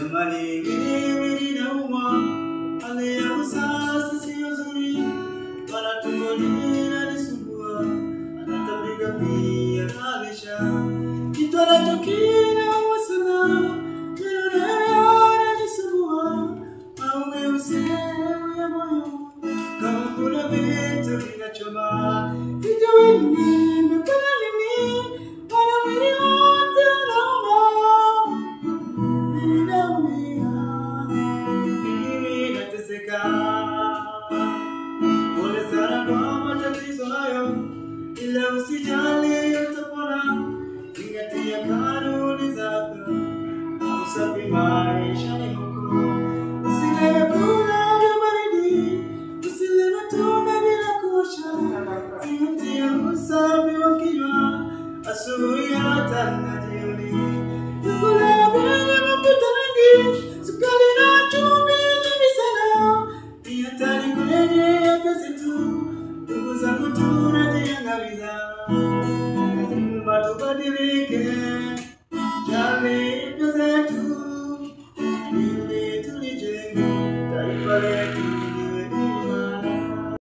Jamani mimi ninaumwa, hali yangu sasa sio nzuri, wala tumbo linanisumbua, anatapika pia nalisha, kitu anachokinauma sana, meno nayo yananisumbua, maumivu sehemu ya moyo, kama kuna vitu vinachoma, sijui nimefanya nini, wala mwili wote unauma. Pole sana kwa matatizo hayo, ila usijali utapona, zingatia kanuni zako, usafi maishani mwako, usileme kula vya baridi, usileme tunda bila kuosha, zingatia usafi wa kinywa, asubuhi hata na jioni, vyakula vyenye mafuta mengi, sukari na chumvi nyingi sana, ni hatari kwenye afya zetu, ndugu zangu tunajiangamiza.